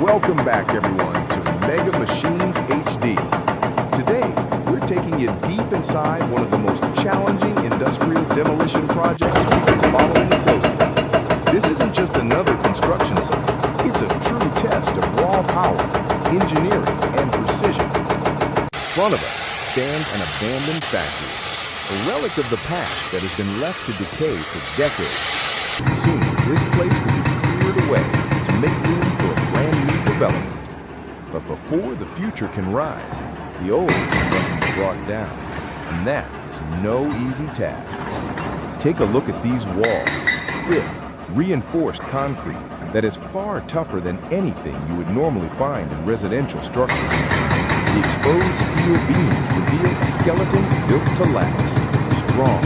Welcome back, everyone, to MegaMachines HD. Today, we're taking you deep inside one of the most challenging industrial demolition projects we've been following closely. This isn't just another construction site. It's a true test of raw power, engineering, and precision. In front of us stands an abandoned factory, a relic of the past that has been left to decay for decades. Soon, this place will be cleared away to make room for a brand new development. But before the future can rise, the old must be brought down, and that is no easy task. Take a look at these walls, thick, reinforced concrete that is far tougher than anything you would normally find in residential structures. The exposed steel beams reveal a skeleton built to last, strong,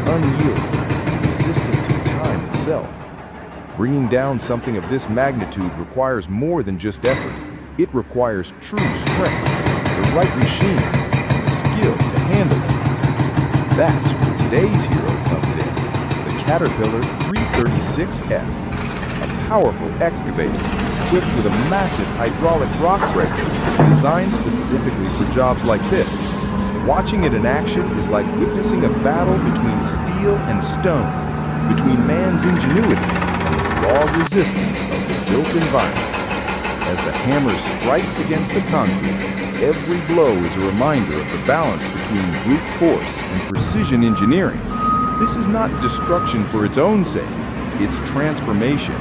unyielding, and resistant to time itself. Bringing down something of this magnitude requires more than just effort. It requires true strength, the right machine, and the skill to handle it. That's where today's hero comes in, the Caterpillar 336F, a powerful excavator equipped with a massive hydraulic rock breaker designed specifically for jobs like this. Watching it in action is like witnessing a battle between steel and stone, between man's ingenuity and the raw resistance of the built environment. As the hammer strikes against the concrete, every blow is a reminder of the balance between brute force and precision engineering. This is not destruction for its own sake, it's transformation.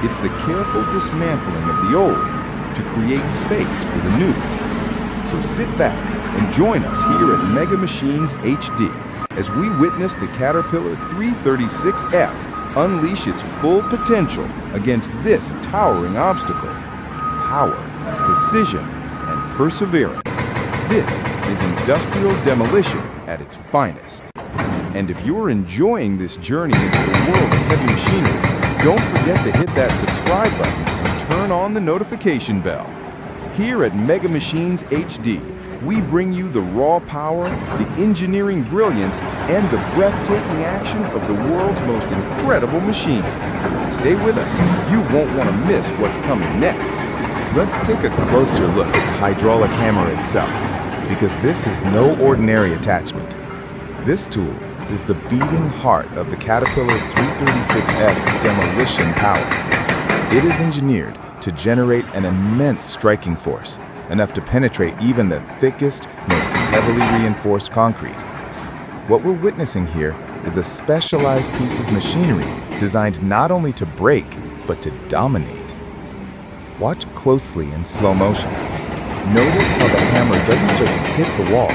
It's the careful dismantling of the old to create space for the new. So sit back and join us here at MegaMachines HD as we witness the Caterpillar 336F unleash its full potential against this towering obstacle. Power, precision, and perseverance. This is industrial demolition at its finest. And if you're enjoying this journey into the world of heavy machinery, don't forget to hit that subscribe button and turn on the notification bell. Here at MegaMachines HD, we bring you the raw power, the engineering brilliance, and the breathtaking action of the world's most incredible machines. Stay with us. You won't want to miss what's coming next. Let's take a closer look at the hydraulic hammer itself, because this is no ordinary attachment. This tool is the beating heart of the Caterpillar 336F's demolition power. It is engineered to generate an immense striking force, enough to penetrate even the thickest, most heavily reinforced concrete. What we're witnessing here is a specialized piece of machinery designed not only to break, but to dominate. Watch closely in slow motion. Notice how the hammer doesn't just hit the wall.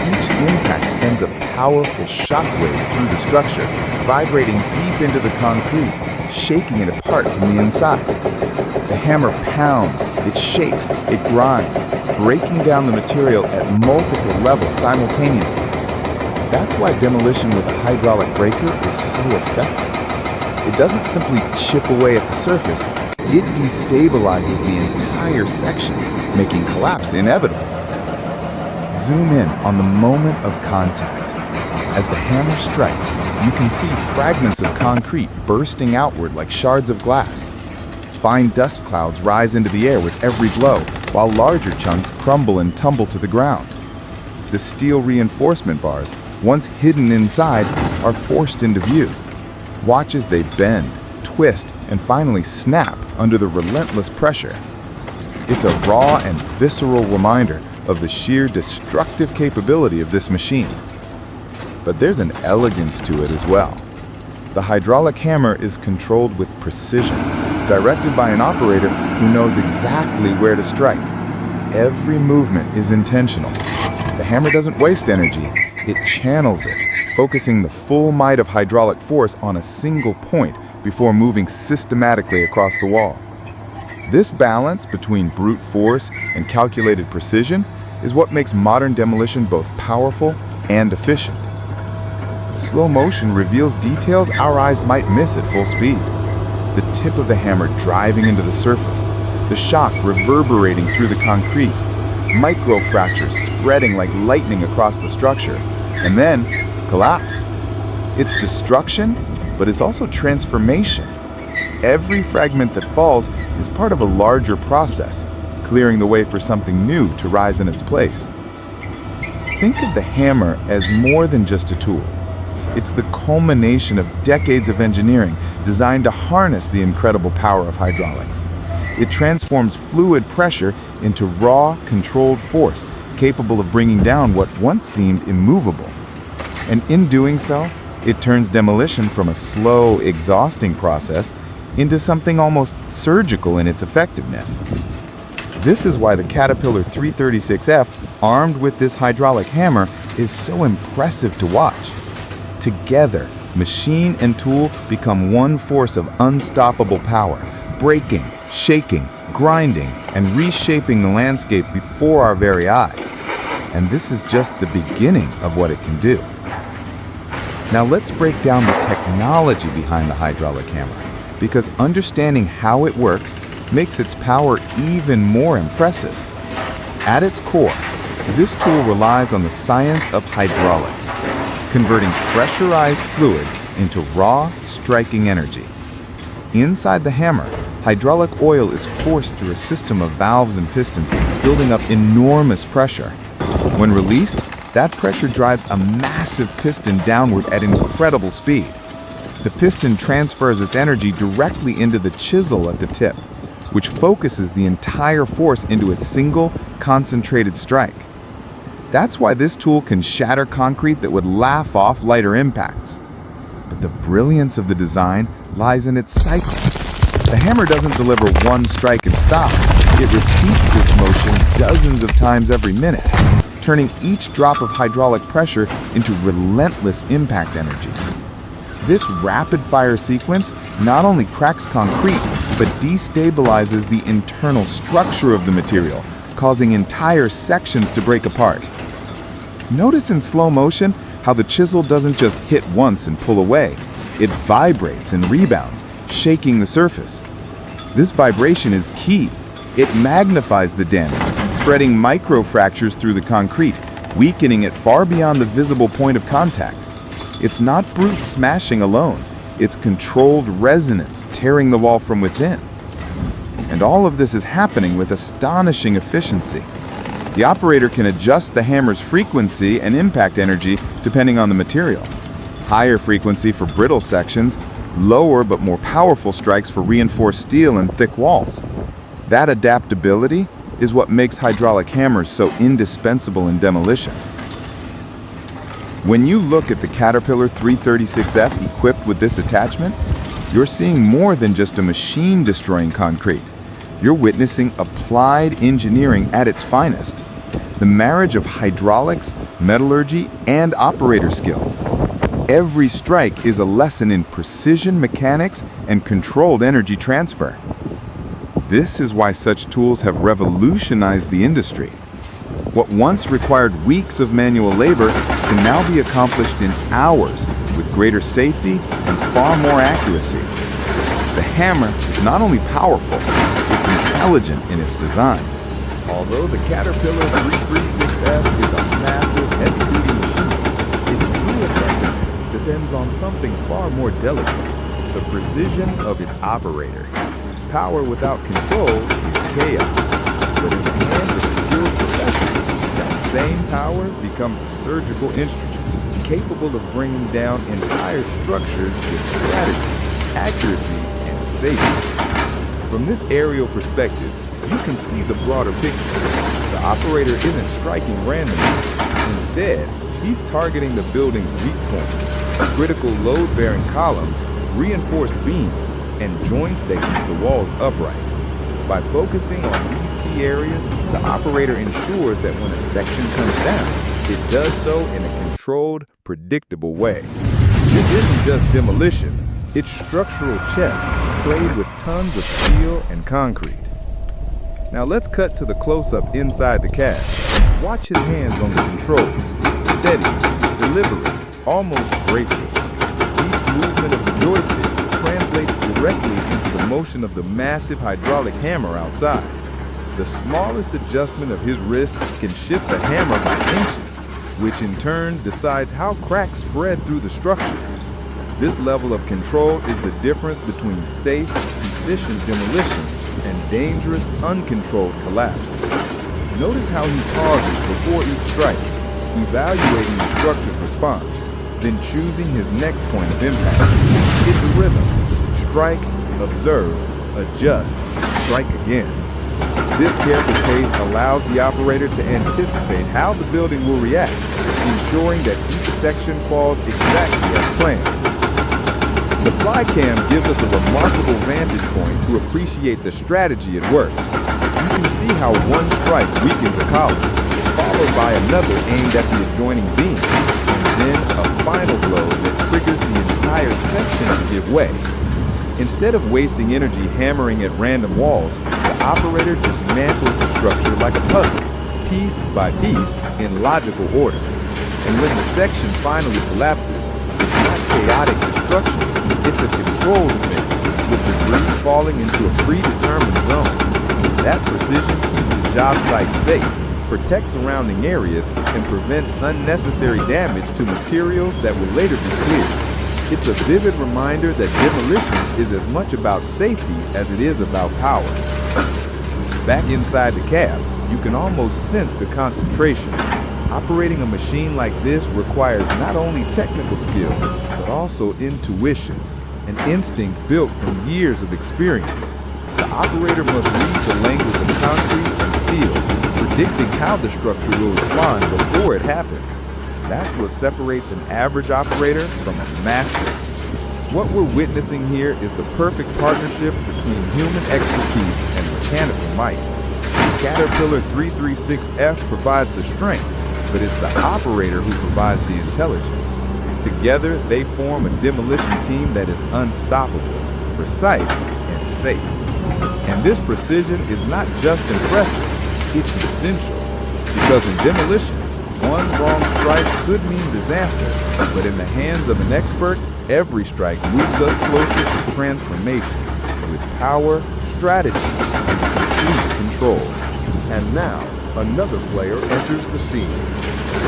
Each impact sends a powerful shockwave through the structure, vibrating deep into the concrete, shaking it apart from the inside. The hammer pounds, it shakes, it grinds, breaking down the material at multiple levels simultaneously. That's why demolition with a hydraulic breaker is so effective. It doesn't simply chip away at the surface, it destabilizes the entire section, making collapse inevitable. Zoom in on the moment of contact. As the hammer strikes, you can see fragments of concrete bursting outward like shards of glass. Fine dust clouds rise into the air with every blow, while larger chunks crumble and tumble to the ground. The steel reinforcement bars, once hidden inside, are forced into view. Watch as they bend, twist, and finally snap under the relentless pressure. It's a raw and visceral reminder of the sheer destructive capability of this machine. But there's an elegance to it as well. The hydraulic hammer is controlled with precision, directed by an operator who knows exactly where to strike. Every movement is intentional. The hammer doesn't waste energy, it channels it, focusing the full might of hydraulic force on a single point before moving systematically across the wall. This balance between brute force and calculated precision is what makes modern demolition both powerful and efficient. Slow motion reveals details our eyes might miss at full speed. The tip of the hammer driving into the surface, the shock reverberating through the concrete, micro-fractures spreading like lightning across the structure, and then collapse. It's destruction, but it's also transformation. Every fragment that falls is part of a larger process, clearing the way for something new to rise in its place. Think of the hammer as more than just a tool. It's the culmination of decades of engineering designed to harness the incredible power of hydraulics. It transforms fluid pressure into raw, controlled force, capable of bringing down what once seemed immovable. And in doing so, it turns demolition from a slow, exhausting process into something almost surgical in its effectiveness. This is why the Caterpillar 336F, armed with this hydraulic hammer, is so impressive to watch. Together, machine and tool become one force of unstoppable power, breaking, shaking, grinding, and reshaping the landscape before our very eyes. And this is just the beginning of what it can do. Now let's break down the technology behind the hydraulic hammer, because understanding how it works makes its power even more impressive. At its core, this tool relies on the science of hydraulics, converting pressurized fluid into raw, striking energy. Inside the hammer, hydraulic oil is forced through a system of valves and pistons, building up enormous pressure. When released, that pressure drives a massive piston downward at incredible speed. The piston transfers its energy directly into the chisel at the tip, which focuses the entire force into a single, concentrated strike. That's why this tool can shatter concrete that would laugh off lighter impacts. But the brilliance of the design lies in its cycle. The hammer doesn't deliver one strike and stop. It repeats this motion dozens of times every minute, turning each drop of hydraulic pressure into relentless impact energy. This rapid-fire sequence not only cracks concrete, but destabilizes the internal structure of the material, causing entire sections to break apart. Notice in slow motion how the chisel doesn't just hit once and pull away. It vibrates and rebounds, shaking the surface. This vibration is key. It magnifies the damage, spreading microfractures through the concrete, weakening it far beyond the visible point of contact. It's not brute smashing alone. It's controlled resonance, tearing the wall from within. And all of this is happening with astonishing efficiency. The operator can adjust the hammer's frequency and impact energy depending on the material. Higher frequency for brittle sections, lower but more powerful strikes for reinforced steel and thick walls. That adaptability is what makes hydraulic hammers so indispensable in demolition. When you look at the Caterpillar 336F equipped with this attachment, you're seeing more than just a machine destroying concrete. You're witnessing applied engineering at its finest. The marriage of hydraulics, metallurgy, and operator skill. Every strike is a lesson in precision mechanics and controlled energy transfer. This is why such tools have revolutionized the industry. What once required weeks of manual labor can now be accomplished in hours with greater safety and far more accuracy. The hammer is not only powerful, it's intelligent in its design. Although the Caterpillar 336F is a massive, heavy-duty machine, its true effectiveness depends on something far more delicate: the precision of its operator. Power without control is chaos, but in the hands of a skilled professional, that same power becomes a surgical instrument, capable of bringing down entire structures with strategy, accuracy, and safety. From this aerial perspective, you can see the broader picture. The operator isn't striking randomly. Instead, he's targeting the building's weak points, critical load-bearing columns, reinforced beams, and joints that keep the walls upright. By focusing on these key areas, the operator ensures that when a section comes down, it does so in a controlled, predictable way. This isn't just demolition, it's structural chess played with tons of steel and concrete. Now let's cut to the close-up inside the cab. Watch his hands on the controls, steady, deliberate, almost graceful. Each movement of the joystick translates directly into the motion of the massive hydraulic hammer outside. The smallest adjustment of his wrist can shift the hammer by inches, which in turn decides how cracks spread through the structure. This level of control is the difference between safe, efficient demolition and dangerous, uncontrolled collapse. Notice how he pauses before each strike, evaluating the structure's response, then choosing his next point of impact. It's a rhythm. Strike, observe, adjust, strike again. This careful pace allows the operator to anticipate how the building will react, ensuring that each section falls exactly as planned. The fly cam gives us a remarkable vantage point to appreciate the strategy at work. You can see how one strike weakens a column, followed by another aimed at the adjoining beam, and then a final blow that triggers the entire section to give way. Instead of wasting energy hammering at random walls, the operator dismantles the structure like a puzzle, piece by piece, in logical order. And when the section finally collapses, it's not chaotic destruction, it's a controlled event, with debris falling into a predetermined zone. That precision keeps the job site safe, protects surrounding areas, and prevents unnecessary damage to materials that will later be cleared. It's a vivid reminder that demolition is as much about safety as it is about power. Back inside the cab, you can almost sense the concentration. Operating a machine like this requires not only technical skill, but also intuition, an instinct built from years of experience. The operator must read the language of concrete and steel, predicting how the structure will respond before it happens. That's what separates an average operator from a master. What we're witnessing here is the perfect partnership between human expertise and mechanical might. The Caterpillar 336F provides the strength, but it's the operator who provides the intelligence. Together, they form a demolition team that is unstoppable, precise, and safe. And this precision is not just impressive, it's essential. Because in demolition, one wrong strike could mean disaster, but in the hands of an expert, every strike moves us closer to transformation, with power, strategy, and complete control. And now, another player enters the scene.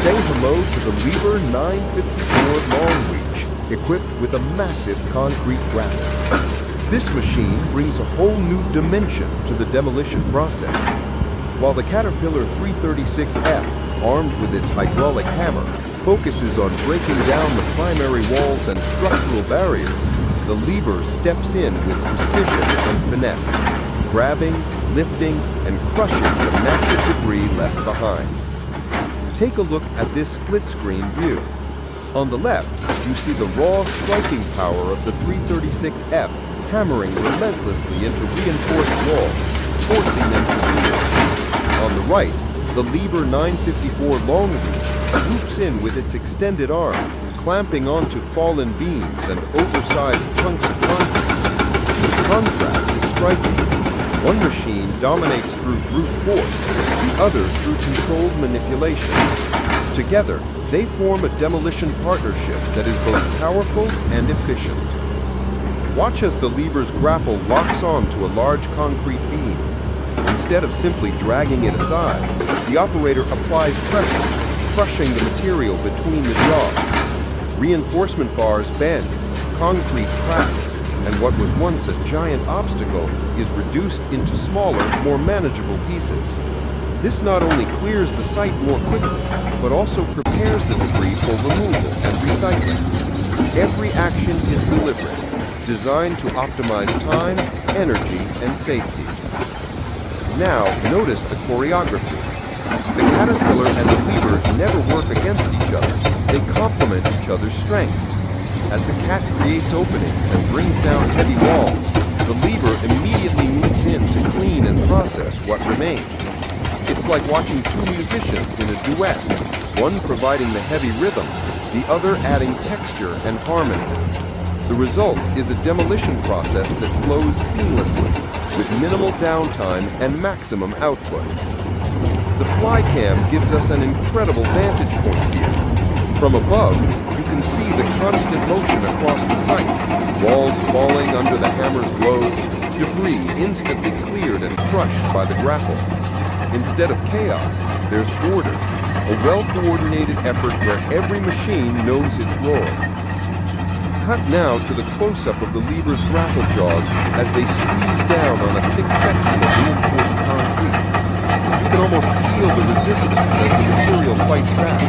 Say hello to the Liebherr 954 Long Reach, equipped with a massive concrete grapple. This machine brings a whole new dimension to the demolition process. While the Caterpillar 336F, armed with its hydraulic hammer, focuses on breaking down the primary walls and structural barriers, the Liebherr steps in with precision and finesse, grabbing, lifting, and crushing the massive debris left behind. Take a look at this split-screen view. On the left, you see the raw striking power of the 336F hammering relentlessly into reinforced walls, forcing them to yield. On the right, the Liebherr 954 Long Reach swoops in with its extended arm, clamping onto fallen beams and oversized chunks of concrete. The contrast is striking. One machine dominates through brute force, the other through controlled manipulation. Together, they form a demolition partnership that is both powerful and efficient. Watch as the Liebherr's grapple locks onto a large concrete beam. Instead of simply dragging it aside, the operator applies pressure, crushing the material between the jaws. Reinforcement bars bend, concrete cracks, and what was once a giant obstacle is reduced into smaller, more manageable pieces. This not only clears the site more quickly, but also prepares the debris for removal and recycling. Every action is deliberate, designed to optimize time, energy, and safety. Now, notice the choreography. The Caterpillar and the Liebherr never work against each other. They complement each other's strengths. As the cat creates openings and brings down heavy walls, the Liebherr immediately moves in to clean and process what remains. It's like watching two musicians in a duet, one providing the heavy rhythm, the other adding texture and harmony. The result is a demolition process that flows seamlessly, with minimal downtime and maximum output. The fly cam gives us an incredible vantage point here. From above, you can see the constant motion across the site, walls falling under the hammer's blows, debris instantly cleared and crushed by the grapple. Instead of chaos, there's order, a well-coordinated effort where every machine knows its role. Cut now to the close-up of the lever's grapple jaws as they squeeze down on a thick section of reinforced concrete. You can almost feel the resistance as the material fights back,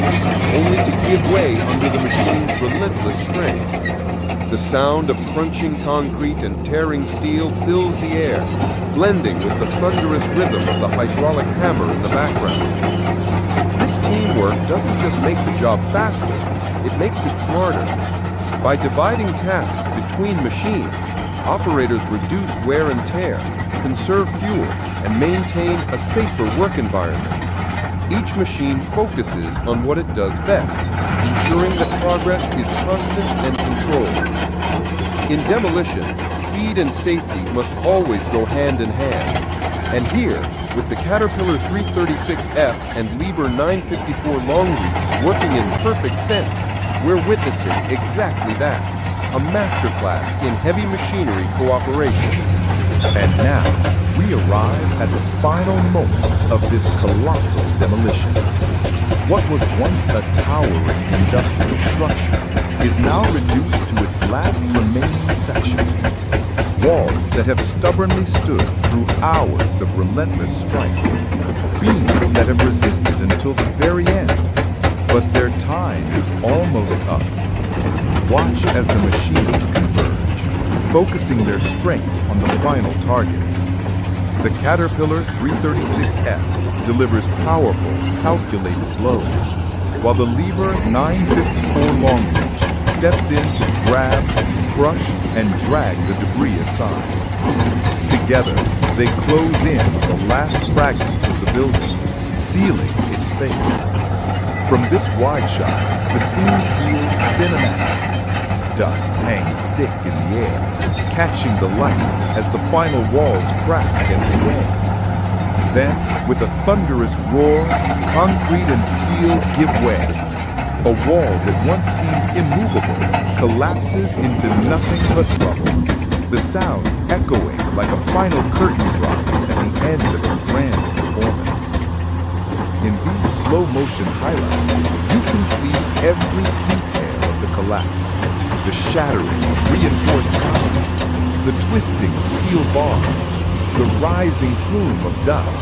only to give way under the machine's relentless strength. The sound of crunching concrete and tearing steel fills the air, blending with the thunderous rhythm of the hydraulic hammer in the background. This teamwork doesn't just make the job faster, it makes it smarter. By dividing tasks between machines, operators reduce wear and tear, conserve fuel, and maintain a safer work environment. Each machine focuses on what it does best, ensuring that progress is constant and controlled. In demolition, speed and safety must always go hand in hand. And here, with the Caterpillar 336F and Liebherr 954 Longreach working in perfect sync, we're witnessing exactly that, a masterclass in heavy machinery cooperation. And now, we arrive at the final moments of this colossal demolition. What was once a towering industrial structure is now reduced to its last remaining sections. Walls that have stubbornly stood through hours of relentless strikes. Beams that have resisted until the very end. But their time is almost up. Watch as the machines converge, focusing their strength on the final targets. The Caterpillar 336F delivers powerful, calculated blows, while the Liebherr 954 Longreach steps in to grab, crush, and drag the debris aside. Together, they close in on the last fragments of the building, sealing its fate. From this wide shot, the scene feels cinematic. Dust hangs thick in the air, catching the light as the final walls crack and sway. Then, with a thunderous roar, concrete and steel give way. A wall that once seemed immovable collapses into nothing but rubble, the sound echoing like a final curtain drop at the end of a grand performance. In these slow-motion highlights, you can see every detail of the collapse, the shattering of reinforced concrete, the twisting of steel bars, the rising plume of dust.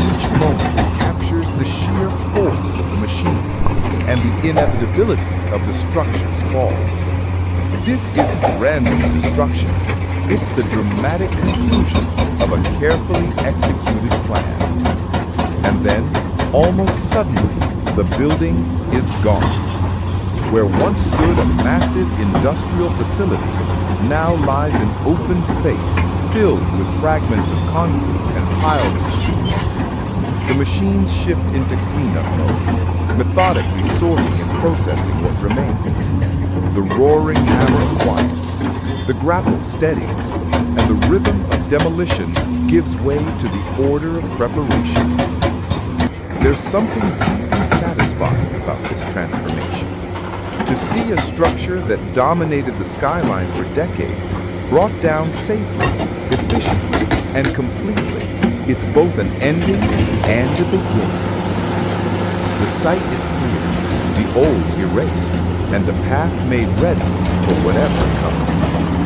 Each moment captures the sheer force of the machines and the inevitability of the structure's fall. This isn't random destruction. It's the dramatic conclusion of a carefully executed plan. And then, almost suddenly, the building is gone. Where once stood a massive industrial facility, now lies an open space filled with fragments of concrete and piles of steel. The machines shift into cleanup mode, methodically sorting and processing what remains. The roaring hammer quiets, the grapple steadies, and the rhythm of demolition gives way to the order of preparation. There's something deeply satisfying about this transformation. To see a structure that dominated the skyline for decades brought down safely, efficiently, and completely. It's both an ending and a beginning. The site is clear, the old erased, and the path made ready for whatever comes next.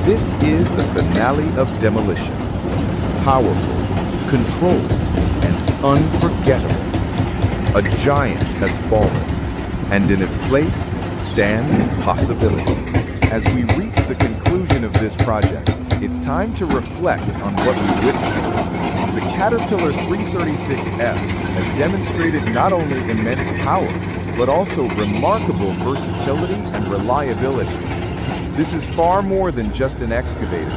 This is the finale of demolition. Powerful, controlled, and unforgettable. A giant has fallen, and in its place stands possibility. As we reach the conclusion of this project, it's time to reflect on what we witnessed. The Caterpillar 336F has demonstrated not only immense power, but also remarkable versatility and reliability. This is far more than just an excavator.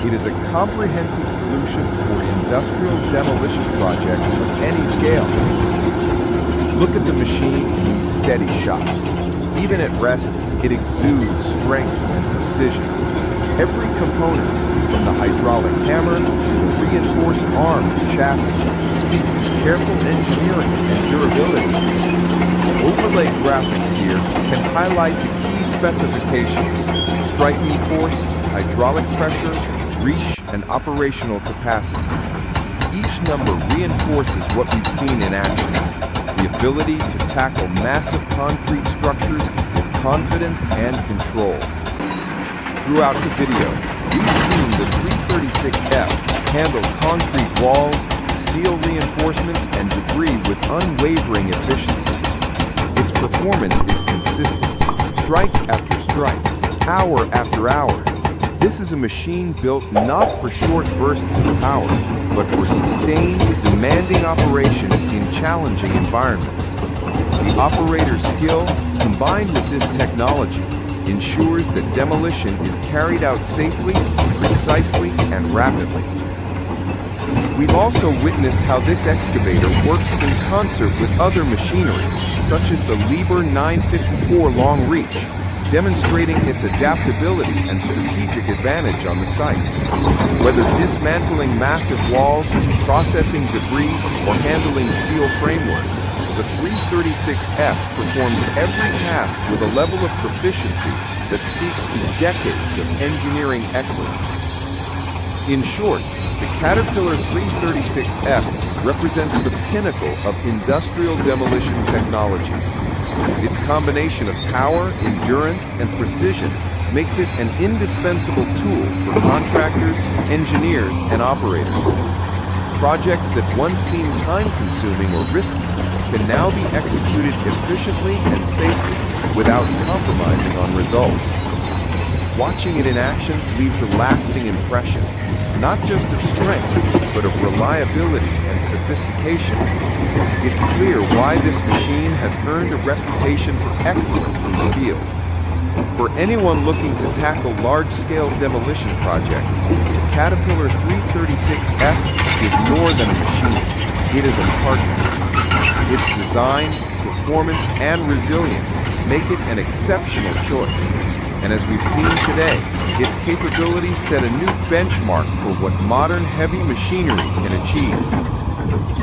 It is a comprehensive solution for industrial demolition projects of any scale. Look at the machine in these steady shots. Even at rest, it exudes strength and precision. Every component, from the hydraulic hammer to the reinforced arm and chassis, speaks to careful engineering and durability. Overlaid graphics here can highlight the key specifications: striking force, hydraulic pressure, reach, and operational capacity. Each number reinforces what we've seen in action: the ability to tackle massive concrete structures with confidence and control. Throughout the video, we've seen the 336F handle concrete walls, steel reinforcements, and debris with unwavering efficiency. Its performance is consistent, strike after strike, hour after hour. This is a machine built not for short bursts of power, but for sustained, demanding operations in challenging environments. The operator's skill, combined with this technology, ensures that demolition is carried out safely, precisely, and rapidly. We've also witnessed how this excavator works in concert with other machinery, such as the Liebherr 954 long reach, demonstrating its adaptability and strategic advantage on the site. Whether dismantling massive walls, processing debris, or handling steel frameworks, the 336F performs every task with a level of proficiency that speaks to decades of engineering excellence. In short, the Caterpillar 336F represents the pinnacle of industrial demolition technology. Its combination of power, endurance, and precision makes it an indispensable tool for contractors, engineers, and operators. Projects that once seemed time-consuming or risky can now be executed efficiently and safely without compromising on results. Watching it in action leaves a lasting impression, not just of strength, but of reliability and sophistication. It's clear why this machine has earned a reputation for excellence in the field. For anyone looking to tackle large-scale demolition projects, the Caterpillar 336F is more than a machine. It is a partner. Its design, performance, and resilience make it an exceptional choice. And as we've seen today, its capabilities set a new benchmark for what modern heavy machinery can achieve.